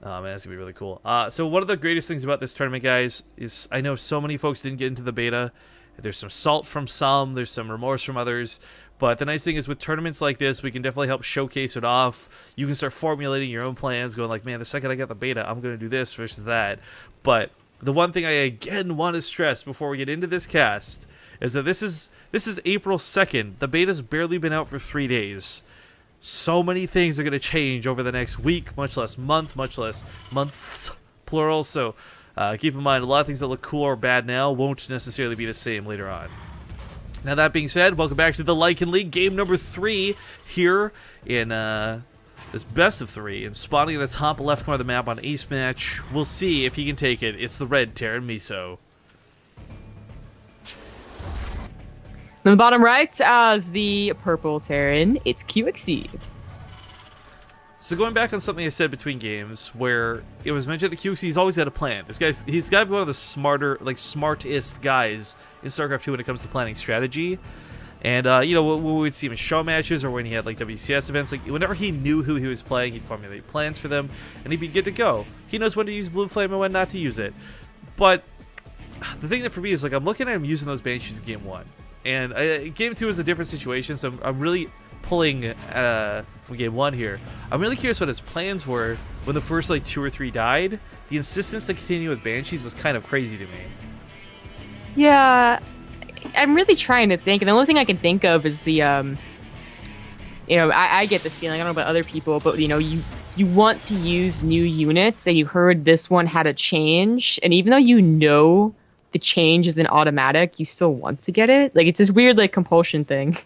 Oh man, that's gonna be really cool. So one of the greatest things about this tournament, guys, is I know so many folks didn't get into the beta. There's some salt from some, there's some remorse from others. But the nice thing is with tournaments like this, we can definitely help showcase it off. You can start formulating your own plans, going like, man, the second I get the beta, I'm gonna do this versus that. But the one thing I again want to stress before we get into this cast is that this is April 2nd. The beta's barely been out for 3 days. So many things are going to change over the next week, much less month, much less months, plural. So keep in mind, a lot of things that look cool or bad now won't necessarily be the same later on. Now, that being said, welcome back to the Lycan League, game number 3 here in this best of 3. And spawning in the top left corner of the map on Ace Match. We'll see if he can take it. It's the red Terran MISO. On the bottom right, as the purple Terran, it's QXC. So going back on something I said between games, where it was mentioned that QXC's always had a plan. This guy's, he's got to be one of the smartest guys in StarCraft 2 when it comes to planning strategy. And, you know, when we would see him in show matches or when he had, like, WCS events, like, whenever he knew who he was playing, he'd formulate plans for them, and he'd be good to go. He knows when to use Blue Flame and when not to use it. But the thing that for me is, like, I'm looking at him using those Banshees in Game 1. And Game 2 is a different situation, so I'm really pulling from Game 1 here. I'm really curious what his plans were when the first, like, 2 or 3 died. The insistence to continue with Banshees was kind of crazy to me. Yeah, I'm really trying to think, and the only thing I can think of is the, you know, I get this feeling, I don't know about other people, but, you know, you want to use new units, and you heard this one had a change, and even though you know the change isn't automatic, you still want to get it. Like, it's this weird, like, compulsion thing.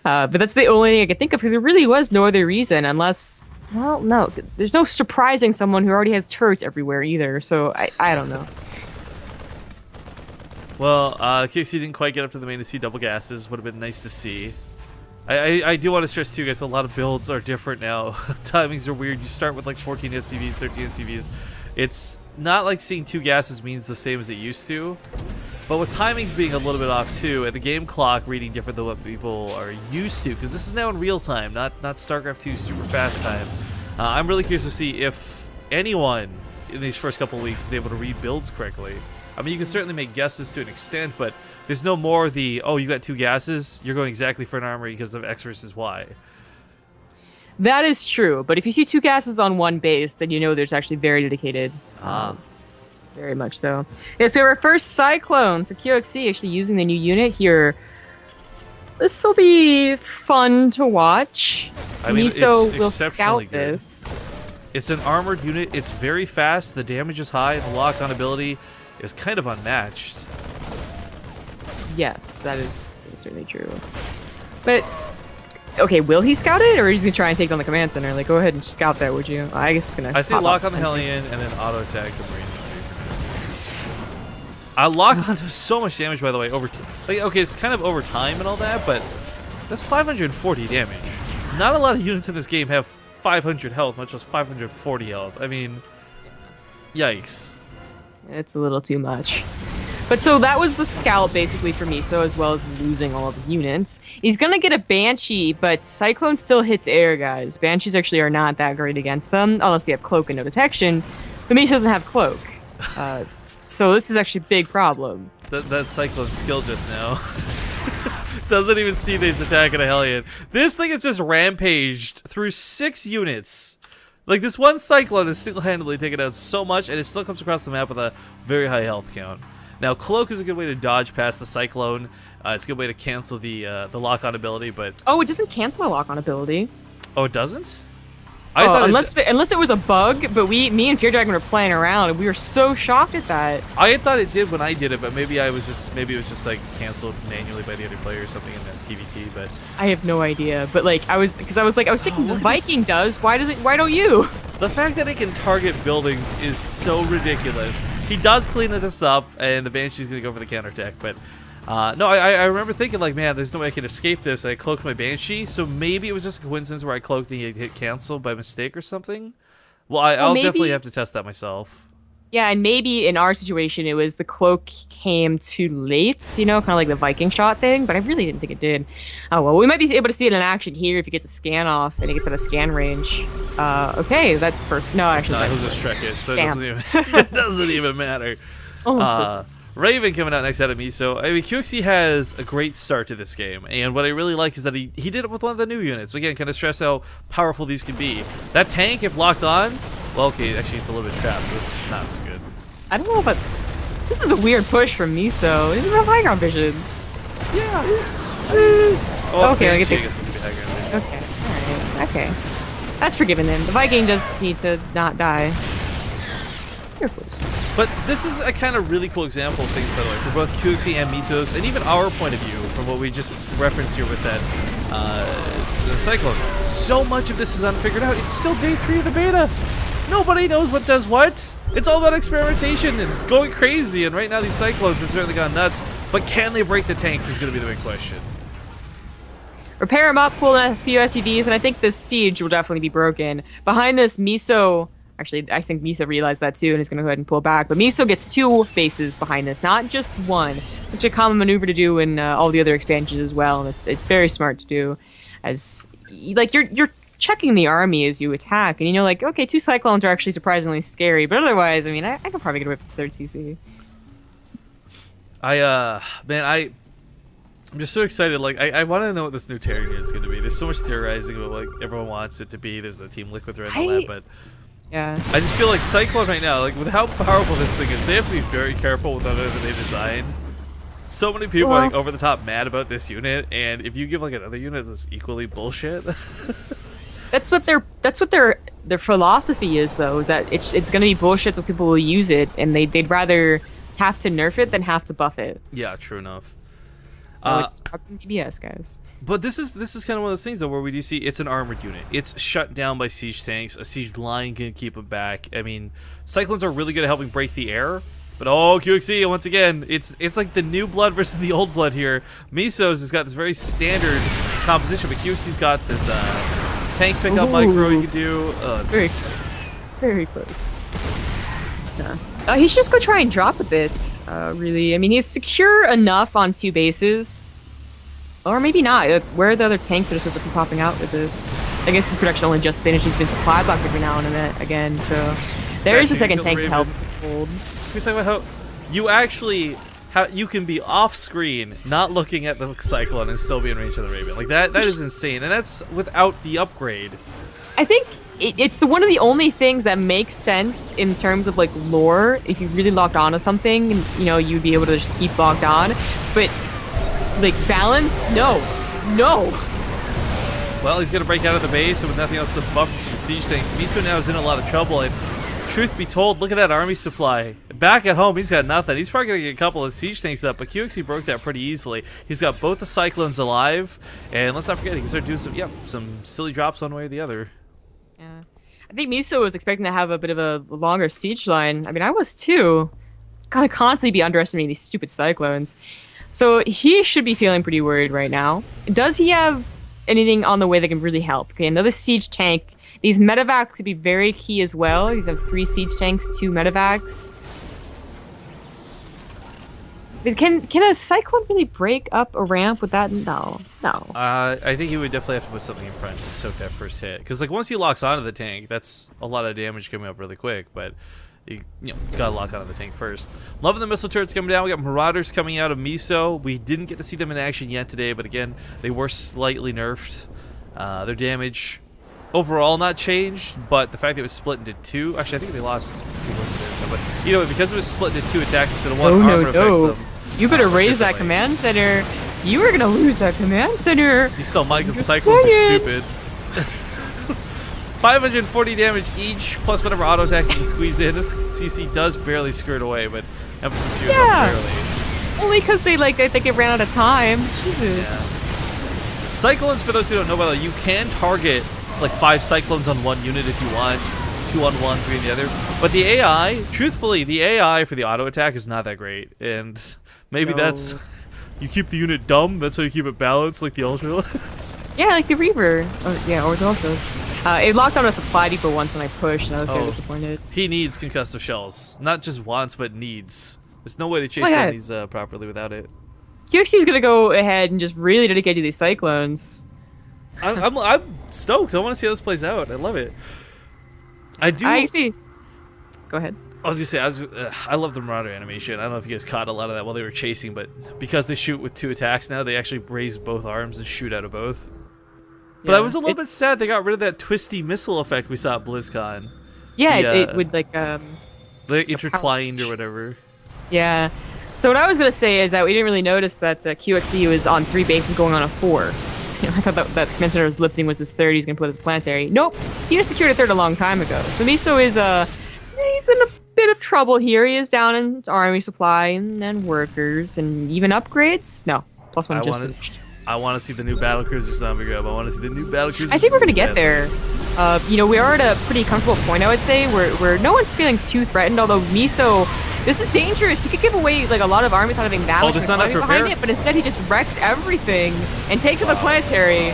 But that's the only thing I could think of, because there really was no other reason, unless, well, no, there's no surprising someone who already has turrets everywhere either, so I don't know. Well, QXC didn't quite get up to the main to see double gases. Would have been nice to see. I do want to stress too, guys, a lot of builds are different now. Timings are weird. You start with like 14 SCVs, 13 SCVs. It's not like seeing 2 gases means the same as it used to. But with timings being a little bit off too, and the game clock reading different than what people are used to, because this is now in real time, not StarCraft 2 super fast time. I'm really curious to see if anyone in these first couple of weeks is able to read builds correctly. I mean, you can certainly make guesses to an extent, but there's no more the, oh, you got 2 gases, you're going exactly for an armory because of X versus Y. That is true, but if you see 2 gases on one base, then you know there's actually very dedicated. Very much so. Yeah, so our first Cyclone. So QXC actually using the new unit here. This will be fun to watch. I mean, MISO will exceptionally scout good. this. It's an armored unit. It's very fast. The damage is high. The lock-on ability is kind of unmatched. Yes, that is certainly true. But, okay, will he scout it, or is he going to try and take down the command center? Like, go ahead and scout that, would you? I guess it's going to... I say lock on the Hellion and then auto-attack the Marine. Lock on does so much damage, by the way, over... Like, okay, it's kind of over time and all that, but that's 540 damage. Not a lot of units in this game have 500 health, much less 540 health. I mean, yikes. It's a little too much. But so that was the scout basically for MISO, as well as losing all of the units. He's going to get a Banshee, but Cyclone still hits air, guys. Banshees actually are not that great against them, unless they have Cloak and no detection. But MISO doesn't have Cloak. So this is actually a big problem. That Cyclone skill just now doesn't even see these attacking a Hellion. This thing is just rampaged through 6 units. Like, this one Cyclone is single-handedly taking out so much, and it still comes across the map with a very high health count. Now, Cloak is a good way to dodge past the Cyclone. It's a good way to cancel the lock-on ability, but... Oh, it doesn't cancel the lock-on ability. Oh, it doesn't? I thought unless it was a bug, but me and Fear Dragon were playing around, and we were so shocked at that. I had thought it did when I did it, but maybe it was just like canceled manually by the other player or something in that TvT. But I have no idea. But like I was thinking the Viking does. Why don't you? The fact that it can target buildings is so ridiculous. He does clean this up, and the Banshee's gonna go for the counterattack, but. No, I remember thinking, like, man, there's no way I can escape this. I cloaked my Banshee, so maybe it was just a coincidence where I cloaked and he hit cancel by mistake or something. Well, I'll definitely have to test that myself. Yeah, and maybe in our situation, it was the cloak came too late, you know, kind of like the Viking shot thing, but I really didn't think it did. Oh, well, we might be able to see it in action here if he gets a scan off and he gets out of scan range. Okay, that's perfect. No, actually, No, he'll just Shrek it, so it Damn. doesn't even, it doesn't even matter. Almost perfect. Raven coming out next out of MISO. I mean, QXC has a great start to this game, and what I really like is that he did it with one of the new units. Again, kind of stress how powerful these can be. That tank, if locked on, well, okay, actually it's a little bit trapped, so it's not so good. I don't know, but this is a weird push from MISO. He doesn't have high ground vision. Yeah. Okay, I get the... guess it's gonna be high ground. Okay, alright, okay. That's forgiven then. The Viking does need to not die. Here, please. But this is a kind of really cool example of things, by the way, for both QXC and MISO's, and even our point of view from what we just referenced here with that the Cyclone. So much of this is unfigured out. It's still day 3 of the beta. Nobody knows what does what. It's all about experimentation and going crazy, and right now these Cyclones have certainly gone nuts, but can they break the tanks is going to be the big question. Repair them up, pull in a few SCVs, and I think this siege will definitely be broken. Behind this, MISO... Actually, I think MISO realized that too and is going to go ahead and pull back. But MISO gets 2 bases behind this, not just 1. Which is a common maneuver to do in all the other expansions as well. And it's very smart to do. As like you're checking the army as you attack, and you know, like, okay, 2 Cyclones are actually surprisingly scary. But otherwise, I mean, I could probably get away with the 3rd CC. Man, I'm just so excited. Like, I want to know what this new Terran is going to be. There's so much theorizing about like everyone wants it to be. There's the Team Liquid thread and all that, but yeah, I just feel like Cyclone right now, like with how powerful this thing is, they have to be very careful with whatever they design. So many people are like over the top mad about this unit, and if you give like another unit that's equally bullshit. that's what their philosophy is, though, is that it's gonna be bullshit, so people will use it, and they'd rather have to nerf it than have to buff it. Yeah, true enough. So it's PBS, guys. But this is kind of one of those things though where we do see it's an armored unit. It's shut down by siege tanks. A siege line can keep it back. I mean, Cyclones are really good at helping break the air. But oh, QXC once again, it's like the new blood versus the old blood here. MISO's has got this very standard composition, but QXC's got this tank pickup micro you can do. Very close. Very close. Yeah. He should just go try and drop a bit, really. I mean, he's secure enough on 2 bases. Or maybe not. Where are the other tanks that are supposed to be popping out with this? I guess his production only just finished. He's been supply blocked every now and then again, so... There is a second tank to help hold. Can we talk about how you can be off-screen, not looking at the Cyclone, and still be in range of the Raven. Like, that is insane, and that's without the upgrade. I think... It's one of the only things that makes sense in terms of like lore. If you really locked onto something, you know, you'd be able to just keep locked on. But like balance, no. Well, he's gonna break out of the base, and with nothing else to buff the siege things, MISO now is in a lot of trouble. And truth be told, look at that army supply. Back at home, he's got nothing. He's probably gonna get a couple of siege tanks up, but QXC broke that pretty easily. He's got both the Cyclones alive, and let's not forget he can start doing some silly drops one way or the other. Yeah, I think MISO was expecting to have a bit of a longer siege line. I mean, I was too. Gotta constantly be underestimating these stupid Cyclones. So he should be feeling pretty worried right now. Does he have anything on the way that can really help? Okay, another siege tank. These medevacs could be very key as well. He's have 3 siege tanks, 2 medevacs. But can a Cyclone really break up a ramp with that? No. I think he would definitely have to put something in front to soak that first hit. Because like once he locks onto the tank, that's a lot of damage coming up really quick. But you gotta lock onto the tank first. Loving the missile turrets coming down. We got Marauders coming out of MISO. We didn't get to see them in action yet today, but again, they were slightly nerfed. Their damage overall not changed, but the fact that it was split into 2. Actually, I think they lost 2 points there. But you know, because it was split into 2 attacks instead of 1, armor affects them. You better raise that command center. You are gonna lose that command center. You still might, because the Cyclones are stupid. 540 damage each, plus whatever auto attacks you can squeeze in. This CC does barely skirt away, but emphasis here is on barely. Only because they think it ran out of time. Jesus. Yeah. Cyclones, for those who don't know, by the way, you can target like 5 Cyclones on 1 unit if you want. 2 on 1, 3 on the other. But the AI, truthfully, the AI for the auto attack is not that great, and maybe that's You keep the unit dumb. That's how you keep it balanced, like the Ultra. Yeah, like the Reaver. Oh, yeah, or the Ultras. It locked on a supply depot once when I pushed, and I was very disappointed. He needs concussive shells. Not just wants, but needs. There's no way to chase down these properly without it. QXC is gonna go ahead and just really dedicate to these Cyclones. I'm stoked. I want to see how this plays out. I love it. I do. Go ahead. I was gonna say, I love the Marauder animation. I don't know if you guys caught a lot of that while they were chasing, but because they shoot with 2 attacks now, they actually raise both arms and shoot out of both. But I was a little bit sad they got rid of that twisty missile effect we saw at BlizzCon. Yeah, it would like intertwined or whatever. Yeah. So what I was gonna say is that we didn't really notice that QXC was on 3 bases going on a 4. I thought that Command Center's lifting was his 3rd. He's gonna put his planetary. Nope, he just secured a 3rd a long time ago. So MISO is he's in a bit of trouble here. He is down in army supply and workers and even upgrades. No, +1 just reached. I want to see the new battlecruiser zombie grab. I want to see the new battlecruiser. I think we're gonna get there. You know, we are at a pretty comfortable point, I would say, where no one's feeling too threatened. Although MISO, this is dangerous. He could give away like a lot of army without having damage behind it, but instead he just wrecks everything and takes out the planetary.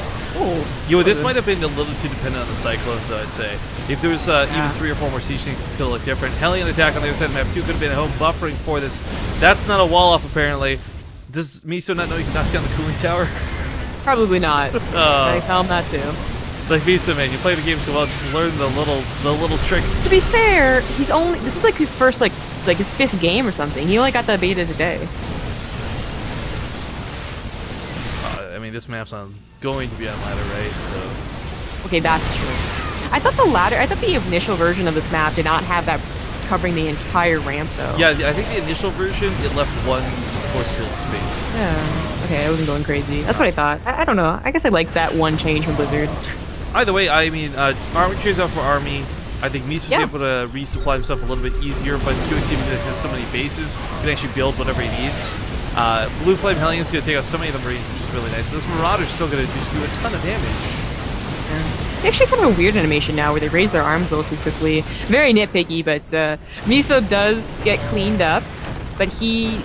Yo, this might have been a little too dependent on the Cyclones, though, I'd say. If there was even 3 or 4 more siege things, it's going to look different. Hellion attack on the other side of the map, 2 could have been at home buffering for this. That's not a wall off, apparently. Does MISO not know you can knock down the cooling tower? Probably not. I found that too. It's like MISO, man, you play the game so well, just learn the little tricks. To be fair, this is like his first like his 5th game or something. He only got the beta today. I mean, this map's going to be on ladder, right? So. Okay, that's true. I thought the initial version of this map did not have that covering the entire ramp, though. Yeah, I think the initial version, it left 1 force field space. Yeah. Okay, I wasn't going crazy. That's what I thought. I don't know. I guess I like that one change from Blizzard. Either way, I mean, army trades out for army. I think MISO was able to resupply himself a little bit easier, but QXC, because there's so many bases, can actually build whatever he needs. Blue Flame Hellion's going to take out so many of the Marines, which is really nice, but this Marauder's still going to just do a ton of damage. Yeah. They actually have a weird animation now where they raise their arms a little too quickly. Very nitpicky, but MISO does get cleaned up, but he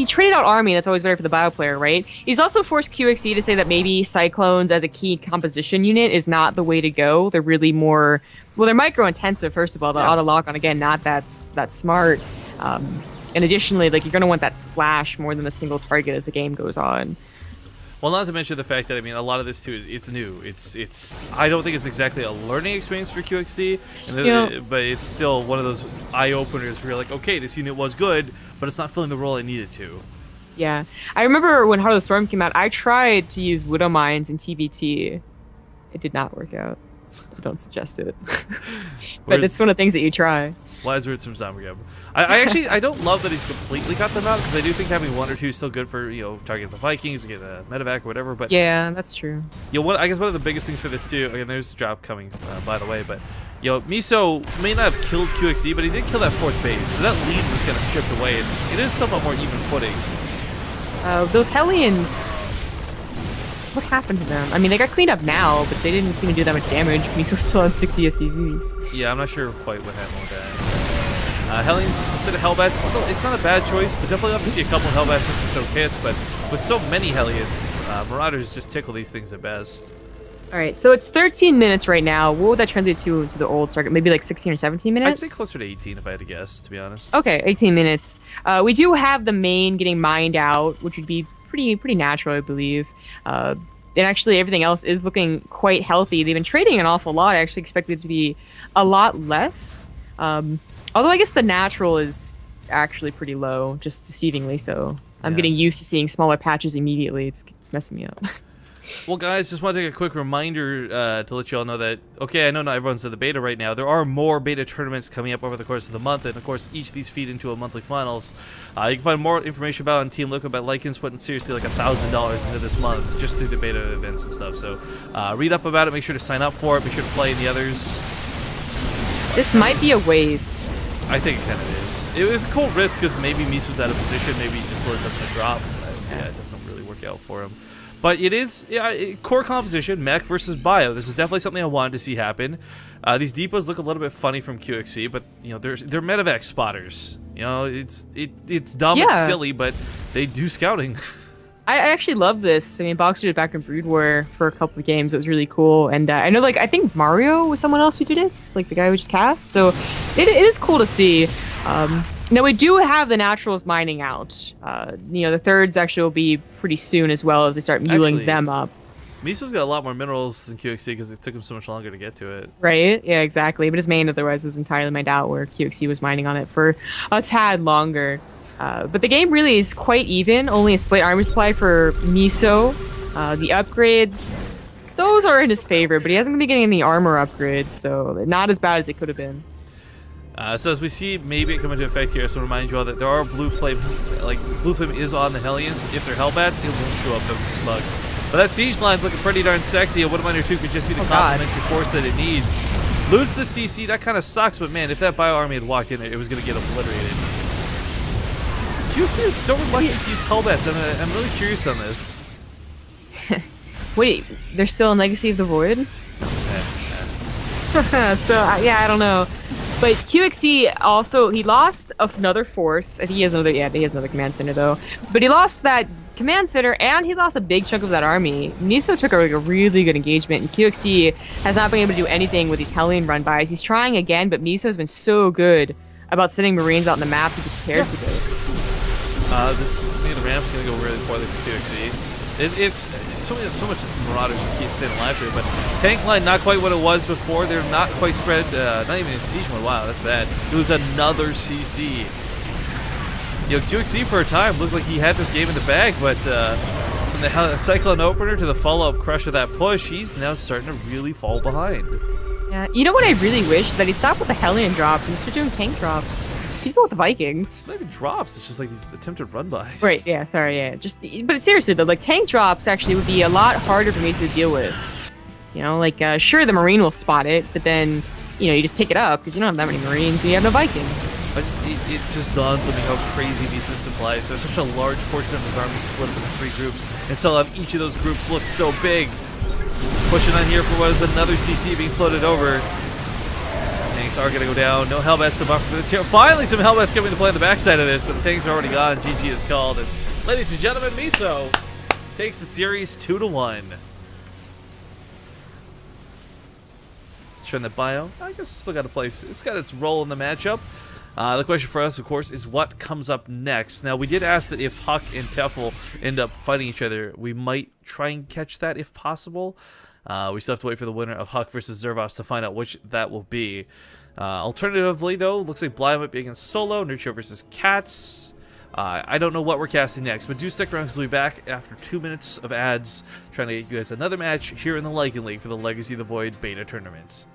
traded out army. That's always better for the bio player, right? He's also forced QXC to say that maybe Cyclones as a key composition unit is not the way to go. They're really more, well, they're micro-intensive, first of all. The auto lock on, again, not that smart. And additionally, like, you're going to want that splash more than a single target as the game goes on. Well, not to mention the fact that, I mean, a lot of this, too, it's new. I don't think it's exactly a learning experience for QXC, but it's still one of those eye-openers where you're like, okay, this unit was good, but it's not filling the role I needed to. Yeah. I remember when Heart of the Storm came out, I tried to use Widow Mines in TvT. It did not work out. I don't suggest it. But it's one of the things that you try. Wise words from Zombie. I don't love that he's completely got them out, because I do think having 1 or 2 is still good for, target the Vikings, get a medevac or whatever. But yeah, that's true. I guess one of the biggest things for this too, again, there's a drop coming, by the way, but MISO may not have killed QXC, but he did kill that 4th base, so that lead was kind of stripped away. It is somewhat more even footing. Those Hellions, what happened to them? I mean, they got cleaned up now, but they didn't seem to do that much damage. MISO's still on 60 SCVs. Yeah, I'm not sure quite what happened with that. Hellions instead of Hellbats, it's not a bad choice, but definitely love to see a couple of Hellbats just to soak hits, but with so many Hellions, Marauders just tickle these things at best. Alright, so it's 13 minutes right now. What would that translate to the old target? Maybe like 16 or 17 minutes? I'd say closer to 18 if I had to guess, to be honest. Okay, 18 minutes. We do have the main getting mined out, which would be pretty natural, I believe. And actually, everything else is looking quite healthy. They've been trading an awful lot. I actually expected it to be a lot less. Although I guess the natural is actually pretty low, just deceivingly so. I'm getting used to seeing smaller patches immediately. It's messing me up. Well, guys, just want to take a quick reminder to let you all know that, okay, I know not everyone's in the beta right now. There are more beta tournaments coming up over the course of the month, and, of course, each of these feed into a monthly finals. You can find more information about it on Team Lycan, but Lycan's putting seriously like $1,000 into this month just through the beta events and stuff. So read up about it. Make sure to sign up for it. Make sure to play in the others. This might be a waste. I think it kind of is. It was a cool risk because maybe Miso's out of position. Maybe he just loads up in a drop. Yeah, it doesn't really work out for him. But it is core composition, mech versus bio. This is definitely something I wanted to see happen. These depots look a little bit funny from QXC, but they're medevac spotters. It's dumb, it's silly, but they do scouting. I actually love this. I mean, Boxer did back in Brood War for a couple of games. It was really cool. And I know, like, I think Mario was someone else who did it, like the guy who just cast. So it is cool to see. Now, we do have the naturals mining out. You know, the thirds actually will be pretty soon as well as they start muling them up. MISO's got a lot more minerals than QXC because it took him so much longer to get to it. Right? Yeah, exactly. But his main otherwise is entirely mined out, where QXC was mining on it for a tad longer. But the game really is quite even. Only a slight armor supply for MISO. The upgrades, those are in his favor, but he hasn't been getting any armor upgrades, so not as bad as it could have been. So as we see maybe it come into effect here, I just want to remind you all that there are blue flame, like blue flame is on the Hellions. If they're Hellbats, it won't show up as this bug. But that siege line's looking pretty darn sexy, and Wooden Miner 2 could just be the complementary force that it needs. Lose the CC, that kind of sucks, but man, if that bio army had walked in there, it was going to get obliterated. QXC is so reluctant to use Hellbats. I'm really curious on this. Wait, they're still in Legacy of the Void? So, yeah, I don't know. But QXC also, he lost another fourth. I think he has another command center though. But he lost that command center and he lost a big chunk of that army. MISO took a really good engagement, and QXC has not been able to do anything with these Hellion run-bys. He's trying again, but MISO has been so good about sending Marines out on the map to be prepared for this. I think the ramp's gonna go really poorly for QXC. It's so much as Marauders just keep staying alive here, but tank line not quite what it was before. They're not quite spread, not even in siege mode. Wow, that's bad. It was another CC. You know, QXC for a time looked like he had this game in the bag, but from the Cyclone opener to the follow-up crush of that push, he's now starting to really fall behind. Yeah, you know what I really wish? That he stopped with the Hellion drop and started doing tank drops. He's still with the Vikings. It's not even drops, it's just like these attempted run-bys. Right, yeah, sorry, yeah. But seriously though, like tank drops actually would be a lot harder for me to deal with. You know, like, sure, the Marine will spot it, but then, you know, you just pick it up because you don't have that many Marines and you have no Vikings. It just dawns on me how crazy these system plays. There's such a large portion of his army split up into 3 groups, and still have each of those groups look so big. Pushing on here for what is another CC being floated over. Tanks are going to go down. No Hellbats to buffer for this here. Finally, some Hellbats coming to play on the backside of this, but the tanks are already gone. GG is called. And ladies and gentlemen, MISO takes the series 2-1. Showing the bio. I guess it's still got a place. It's got its role in the matchup. The question for us, of course, is what comes up next. Now, we did ask that if Huck and Tefl end up fighting each other, we might try and catch that if possible. We still have to wait for the winner of Huck versus Zervos to find out which that will be. Alternatively, though, looks like Bly might be against Solo, Nurture versus Cats. I don't know what we're casting next, but do stick around because we'll be back after 2 minutes of ads trying to get you guys another match here in the Lycan League for the Legacy of the Void beta tournaments.